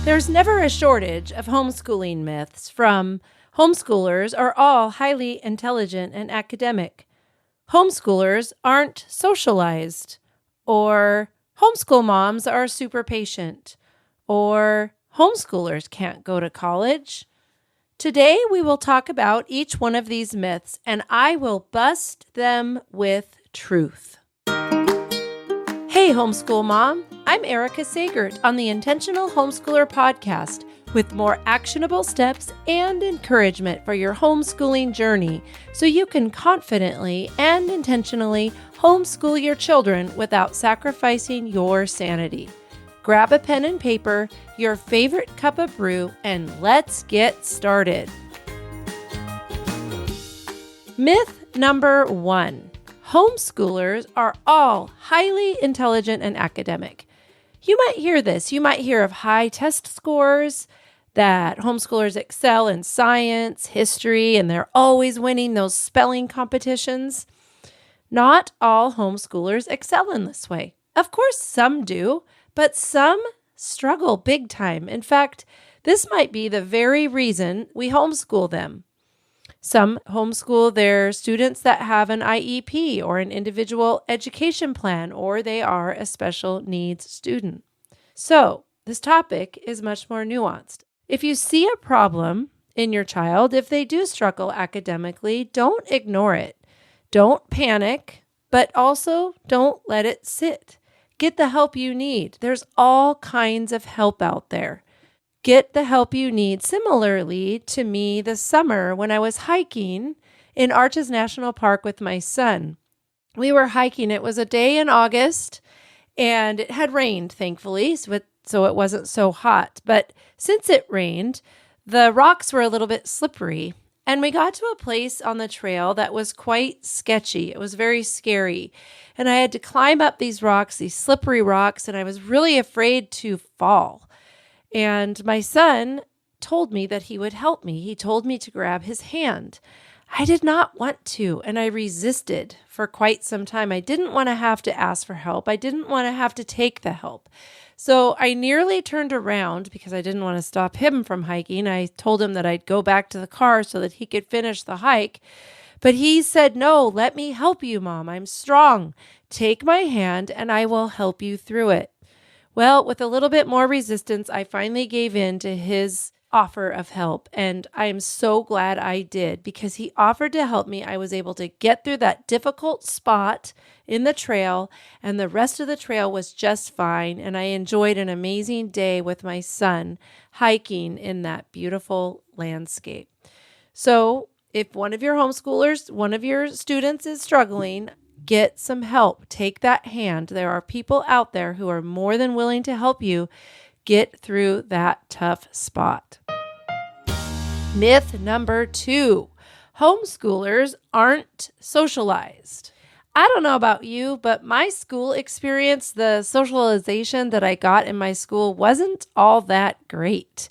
There's never a shortage of homeschooling myths, from homeschoolers are all highly intelligent and academic, homeschoolers aren't socialized, or homeschool moms are super patient, or homeschoolers can't go to college. Today we will talk about each one of these myths, and I will bust them with truth. Hey, homeschool mom. I'm Erica Sagert on the Intentional Homeschooler podcast with more actionable steps and encouragement for your homeschooling journey so you can confidently and intentionally homeschool your children without sacrificing your sanity. Grab a pen and paper, your favorite cup of brew, and let's get started. Myth number 1. Homeschoolers are all highly intelligent and academic. You might hear this. You might hear of high test scores, that homeschoolers excel in science, history, and they're always winning those spelling competitions. Not all homeschoolers excel in this way. Of course, some do, but some struggle big time. In fact, this might be the very reason we homeschool them. Some homeschool their students that have an IEP or an individual education plan, or they are a special needs student. So this topic is much more nuanced. If you see a problem in your child, if they do struggle academically, don't ignore it. Don't panic, but also don't let it sit. Get the help you need. There's all kinds of help out there. Get the help you need. Similarly to me this summer when I was hiking in Arches National Park with my son. We were hiking. It was a day in August and it had rained, thankfully, so it wasn't so hot. But since it rained, the rocks were a little bit slippery. And we got to a place on the trail that was quite sketchy. It was very scary. And I had to climb up these rocks, these slippery rocks, and I was really afraid to fall. And my son told me that he would help me. He told me to grab his hand. I did not want to, and I resisted for quite some time. I didn't want to have to ask for help. I didn't want to have to take the help. So I nearly turned around because I didn't want to stop him from hiking. I told him that I'd go back to the car so that he could finish the hike. But he said, "No, let me help you, Mom. I'm strong. Take my hand and I will help you through it." Well, with a little bit more resistance, I finally gave in to his offer of help. And I am so glad I did, because he offered to help me. I was able to get through that difficult spot in the trail, and the rest of the trail was just fine. And I enjoyed an amazing day with my son hiking in that beautiful landscape. So if one of your homeschoolers, one of your students is struggling, get some help. Take that hand. There are people out there who are more than willing to help you get through that tough spot. Myth number 2. Homeschoolers aren't socialized. I don't know about you, but my school experience, the socialization that I got in my school wasn't all that great.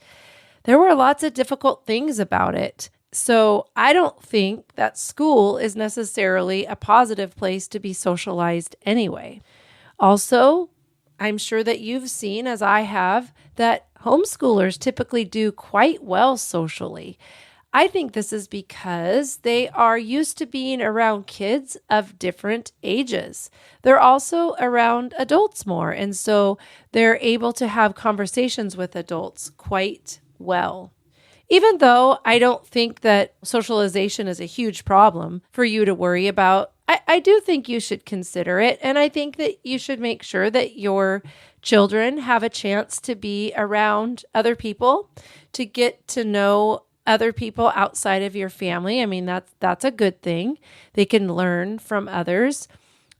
There were lots of difficult things about it. So I don't think that school is necessarily a positive place to be socialized anyway. Also, I'm sure that you've seen, as I have, that homeschoolers typically do quite well socially. I think this is because they are used to being around kids of different ages. They're also around adults more, and so they're able to have conversations with adults quite well. Even though I don't think that socialization is a huge problem for you to worry about, I do think you should consider it. And I think that you should make sure that your children have a chance to be around other people, to get to know other people outside of your family. I mean, that's a good thing. They can learn from others.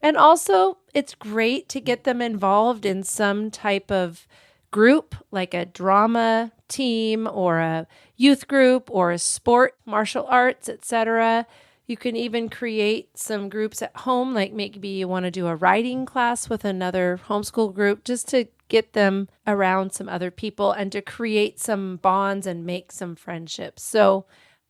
And also, it's great to get them involved in some type of group, like a drama team or a youth group or a sport, martial arts, etc. You can even create some groups at home, like maybe you want to do a writing class with another homeschool group, just to get them around some other people and to create some bonds and make some friendships. So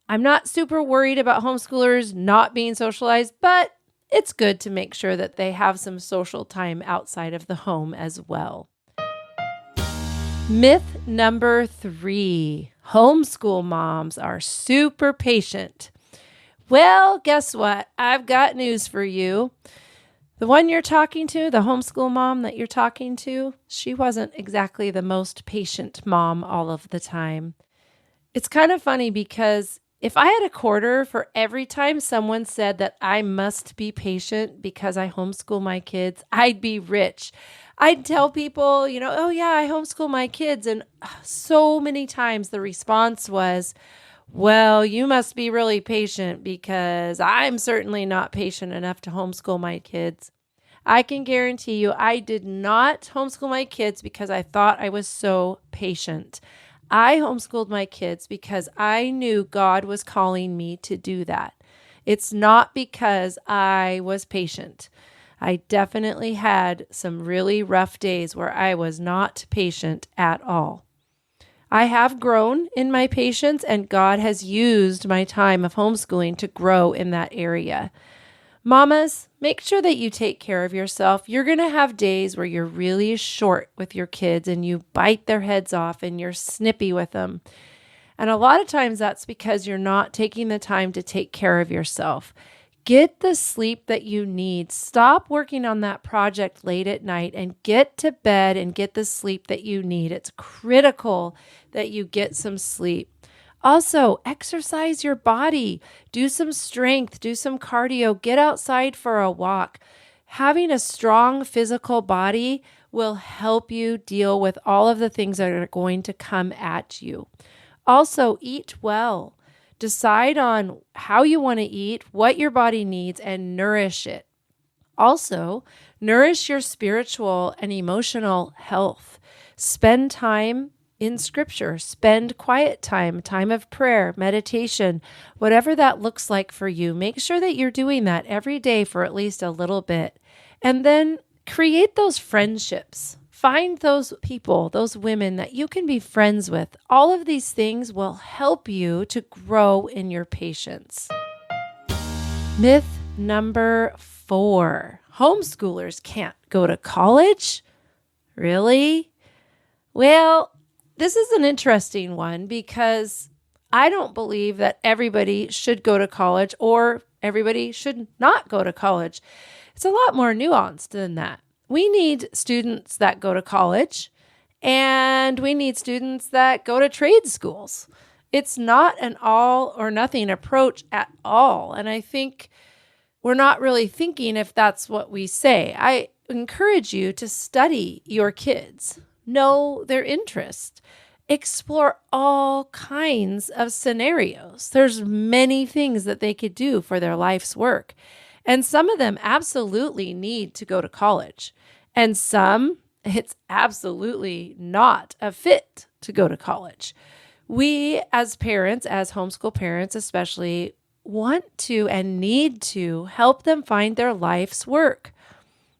I'm not super worried about homeschoolers not being socialized, but it's good to make sure that they have some social time outside of the home as well. Myth number 3, homeschool moms are super patient. Well, guess what? I've got news for you. The one you're talking to, the homeschool mom that you're talking to, she wasn't exactly the most patient mom all of the time. It's kind of funny because if I had a quarter for every time someone said that I must be patient because I homeschool my kids, I'd be rich. I'd tell people, oh yeah, I homeschool my kids. And so many times the response was, well, you must be really patient because I'm certainly not patient enough to homeschool my kids. I can guarantee you I did not homeschool my kids because I thought I was so patient. I homeschooled my kids because I knew God was calling me to do that. It's not because I was patient. I definitely had some really rough days where I was not patient at all. I have grown in my patience, and God has used my time of homeschooling to grow in that area. Mamas, make sure that you take care of yourself. You're going to have days where you're really short with your kids and you bite their heads off and you're snippy with them. And a lot of times that's because you're not taking the time to take care of yourself. Get the sleep that you need. Stop working on that project late at night and get to bed and get the sleep that you need. It's critical that you get some sleep. Also, exercise your body. Do some strength, do some cardio, get outside for a walk. Having a strong physical body will help you deal with all of the things that are going to come at you. Also, eat well. Decide on how you want to eat, what your body needs, and nourish it. Also, nourish your spiritual and emotional health. Spend time in Scripture. Spend quiet time, time of prayer, meditation, whatever that looks like for you. Make sure that you're doing that every day for at least a little bit. And then create those friendships. Find those people, those women that you can be friends with. All of these things will help you to grow in your patience. Myth number 4, homeschoolers can't go to college? Really? Well, this is an interesting one because I don't believe that everybody should go to college or everybody should not go to college. It's a lot more nuanced than that. We need students that go to college and we need students that go to trade schools. It's not an all or nothing approach at all. And I think we're not really thinking if that's what we say. I encourage you to study your kids, know their interests, explore all kinds of scenarios. There's many things that they could do for their life's work. And some of them absolutely need to go to college. And some, it's absolutely not a fit to go to college. We as parents, as homeschool parents especially, want to and need to help them find their life's work.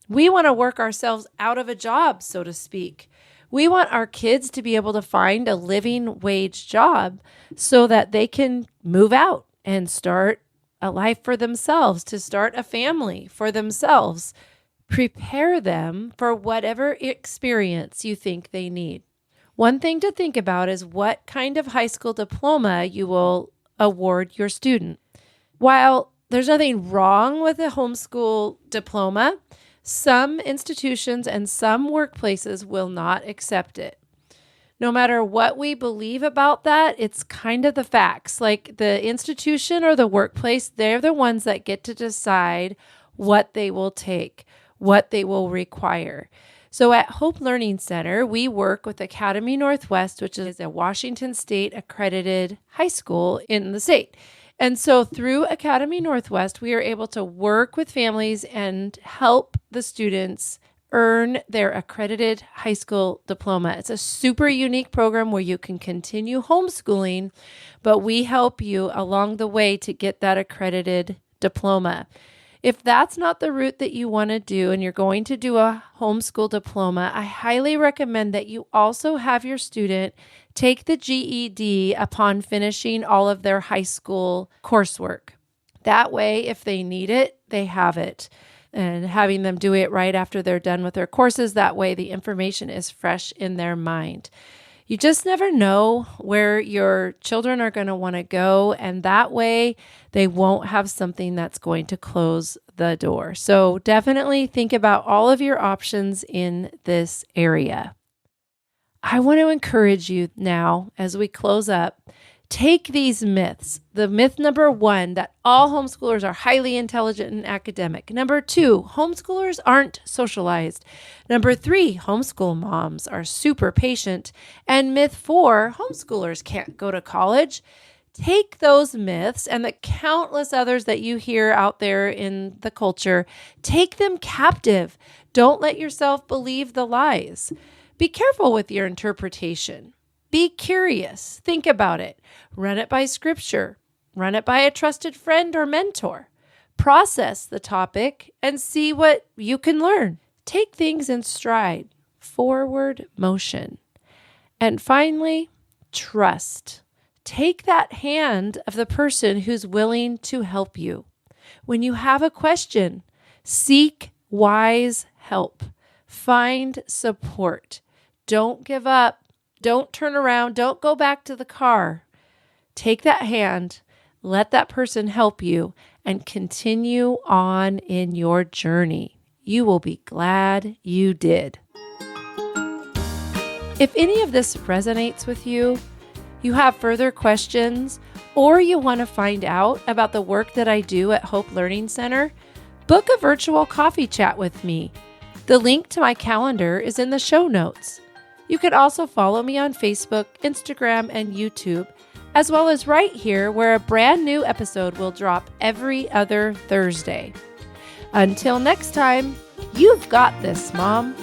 We want to work ourselves out of a job, so to speak. We want our kids to be able to find a living wage job so that they can move out and start a life for themselves, to start a family for themselves. Prepare them for whatever experience you think they need. One thing to think about is what kind of high school diploma you will award your student. While there's nothing wrong with a homeschool diploma, some institutions and some workplaces will not accept it. No matter what we believe about that, it's kind of the facts. Like the institution or the workplace, they're the ones that get to decide what they will take, what they will require. So at Hope Learning Center, we work with Academy Northwest, which is a Washington State accredited high school in the state. And so through Academy Northwest, we are able to work with families and help the students earn their accredited high school diploma. It's a super unique program where you can continue homeschooling, but we help you along the way to get that accredited diploma. If that's not the route that you want to do and you're going to do a homeschool diploma, I highly recommend that you also have your student take the GED upon finishing all of their high school coursework. That way, if they need it, they have it. and having them do it right after they're done with their courses. That way the information is fresh in their mind. You just never know where your children are going to want to go, and that way they won't have something that's going to close the door. So definitely think about all of your options in this area. I want to encourage you now as we close up, take these myths. The myth number 1, that all homeschoolers are highly intelligent and academic. Number 2, homeschoolers aren't socialized. Number 3, homeschool moms are super patient. And myth 4, homeschoolers can't go to college. Take those myths and the countless others that you hear out there in the culture, take them captive. Don't let yourself believe the lies. Be careful with your interpretation. Be curious. Think about it. Run it by scripture. Run it by a trusted friend or mentor. Process the topic and see what you can learn. Take things in stride. Forward motion. And finally, trust. Take that hand of the person who's willing to help you. When you have a question, seek wise help. Find support. Don't give up. Don't turn around. Don't go back to the car. Take that hand, let that person help you, and continue on in your journey. You will be glad you did. If any of this resonates with you, you have further questions, or you want to find out about the work that I do at Hope Learning Center, book a virtual coffee chat with me. The link to my calendar is in the show notes. You could also follow me on Facebook, Instagram, and YouTube, as well as right here where a brand new episode will drop every other Thursday. Until next time, you've got this, Mom.